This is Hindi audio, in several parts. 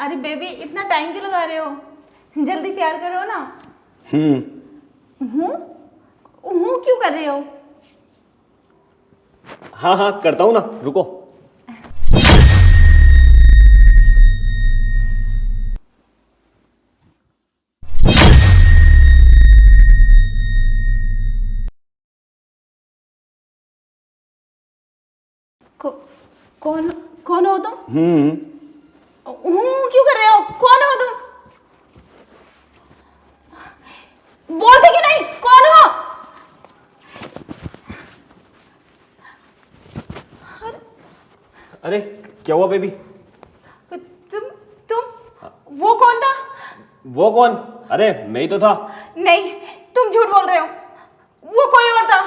अरे बेबी, इतना टाइम क्यों लगा रहे हो? जल्दी प्यार करो ना। हूँ हूँ क्यों कर रहे हो? हाँ हाँ करता हूँ ना, रुको। को, कौन कौन हो तुम? हम्म। हूँ क्यों कर रहे हो? कौन हो तुम? बोलते क्यों नहीं? कौन हो? अरे क्या हुआ बेबी? तुम वो कौन था? वो कौन? अरे मैं ही तो था। नहीं, तुम झूठ बोल रहे हो। वो कोई और था।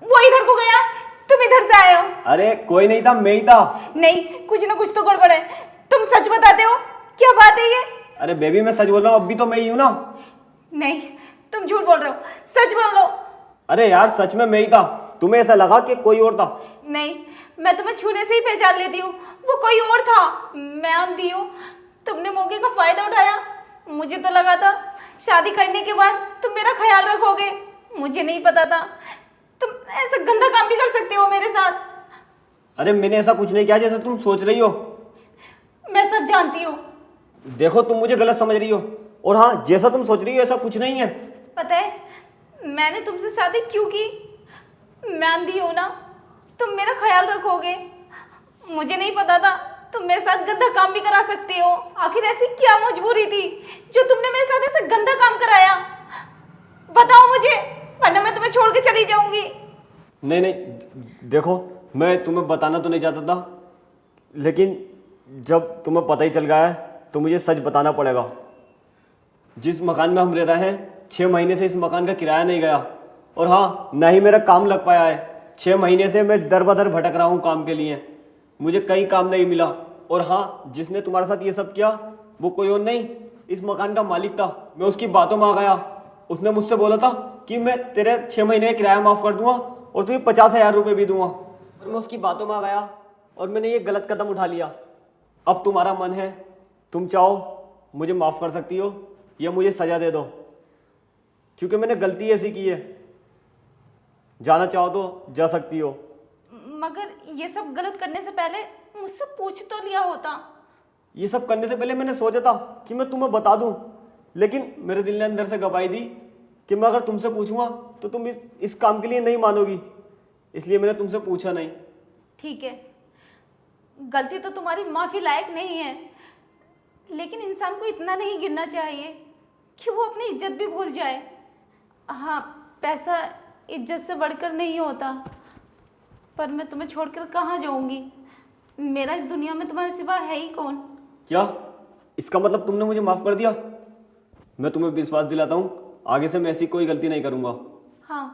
वो इधर को गया, तुम इधर से आए हो। अरे कोई नहीं था, मैं ही था। नहीं, कुछ ना कुछ तो गड़बड़ है। तुम सच बताते हो? क्या बात है ये? अरे बेबी मैं सच बोल रहा हूँ, अब भी तो मैं ही हूँ ना। नहीं, तुम झूठ बोल रहे हो। सच बोल लो। अरे यार सच में मैं ही था, तुम्हें ऐसा लगा कि कोई और था। नहीं, मैं तुम्हें छूने से ही पहचान लेती हूँ। वो कोई और था। मैं अंधी हूँ। तुमने मौके का फायदा उठाया। मुझे तो लगा था शादी करने के बाद तुम मेरा ख्याल रखोगे। मुझे नहीं पता था तुम ऐसा गंदा काम भी कर सकते हो मेरे साथ। अरे मैंने ऐसा कुछ नहीं किया जैसा तुम सोच रही हो। मैं सब जानती हूँ। देखो तुम मुझे गलत समझ रही हो, और हाँ जैसा तुम सोच रही हो ऐसा कुछ नहीं है। पता है मैंने तुमसे शादी क्यों की? मैं अंधी हूं ना, तुम मेरा ख्याल रखोगे। मुझे नहीं पता था तुम मेरे साथ गंदा काम भी करा सकते हो। आखिर ऐसी क्या मजबूरी थी जो तुमने मेरे साथ ऐसा गंदा काम कराया? बताओ मुझे, वरना मैं तुम्हें छोड़ के चली जाऊंगी। नहीं नहीं, देखो मैं तुम्हें बताना तो नहीं चाहता था, लेकिन जब तुम्हें पता ही चल गया है तो मुझे सच बताना पड़ेगा। जिस मकान में हम रह रहे हैं 6 महीने से इस मकान का किराया नहीं गया, और हाँ ना ही मेरा काम लग पाया है। 6 महीने से मैं दर बदर भटक रहा हूँ काम के लिए, मुझे कहीं काम नहीं मिला। और हाँ, जिसने तुम्हारे साथ ये सब किया वो कोई और नहीं, इस मकान का मालिक था। मैं उसकी बातों में आ गया। उसने मुझसे बोला था कि मैं तेरे 6 महीने का किराया माफ़ कर दूंगा और तुझे 50,000 रुपये भी दूंगा, और मैं उसकी बातों में आ गया और मैंने ये गलत कदम उठा लिया। अब तुम्हारा मन है, तुम चाहो मुझे माफ़ कर सकती हो या मुझे सज़ा दे दो, क्योंकि मैंने गलती ऐसी की है। जाना चाहो तो जा सकती हो। मगर ये सब गलत करने से पहले मुझसे पूछ तो लिया होता। ये सब करने से पहले मैंने सोचा था कि मैं तुम्हें बता दूं, लेकिन मेरे दिल ने अंदर से गवाही दी कि मैं अगर तुमसे पूछूंगा तो तुम इस काम के लिए नहीं मानोगी, इसलिए मैंने तुमसे पूछा नहीं। ठीक है, गलती तो तुम्हारी माफी लायक नहीं है, लेकिन इंसान को इतना नहीं गिरना चाहिए कि वो अपनी इज्जत भी भूल जाए। हाँ, पैसा इज्जत से बढ़कर नहीं होता, पर मैं तुम्हें छोड़कर कहाँ जाऊंगी? मेरा इस दुनिया में तुम्हारे सिवा है ही कौन? क्या इसका मतलब तुमने मुझे माफ़ कर दिया? मैं तुम्हें विश्वास दिलाता हूँ, आगे से मैं ऐसी कोई गलती नहीं करूँगा। हाँ,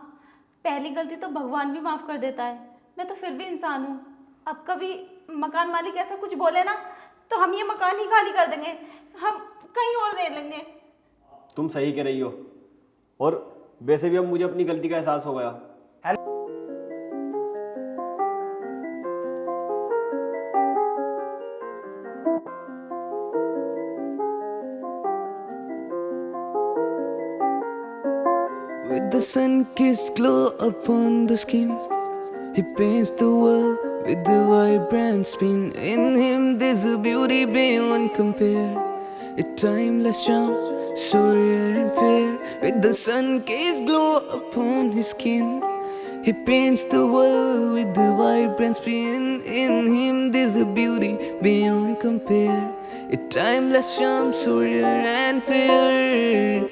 पहली गलती तो भगवान भी माफ़ कर देता है। मैं तो फिर भी इंसान हूँ। अब कभी मकान मालिक ऐसा कुछ बोले ना तो हम ये मकान ही खाली कर देंगे, हम कहीं और रह लेंगे। तुम सही कह रही हो, और वैसे भी अब मुझे अपनी गलती का एहसास हो गया। With the sun-kissed glow upon the skin, he paints the world with the vibrant spin. In him there's a beauty beyond compare, a timeless charm, so rare and fair. With the sun-kissed glow upon his skin, he paints the world with the vibrant spin. In him there's a beauty beyond compare, a timeless charm, so rare and fair.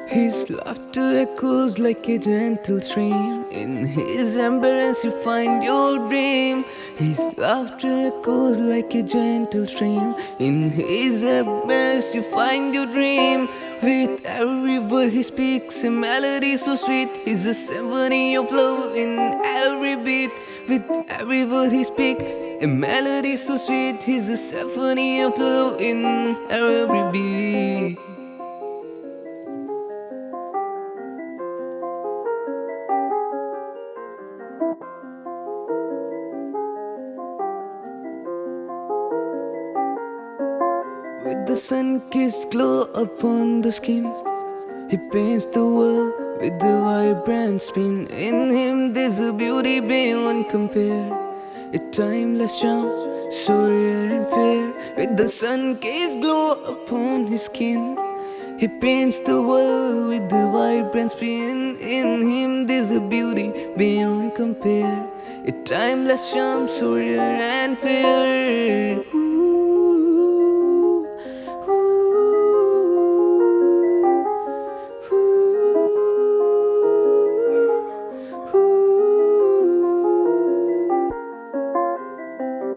His laughter echoes like a gentle stream. In his embrace you find your dream. His laughter echoes like a gentle stream. In his embrace you find your dream. With every word he speaks, a melody so sweet. He's a symphony of love in every beat. With every word he speaks, a melody so sweet. He's a symphony of love in every beat. With the sun-kissed glow upon the skin, he paints the world with the vibrant spin. In him there's a beauty beyond compare, a timeless charm, so rare and fair. With the sun-kissed glow upon his skin, he paints the world with the vibrant spin. In him there's a beauty beyond compare, a timeless charm, so rare and fair.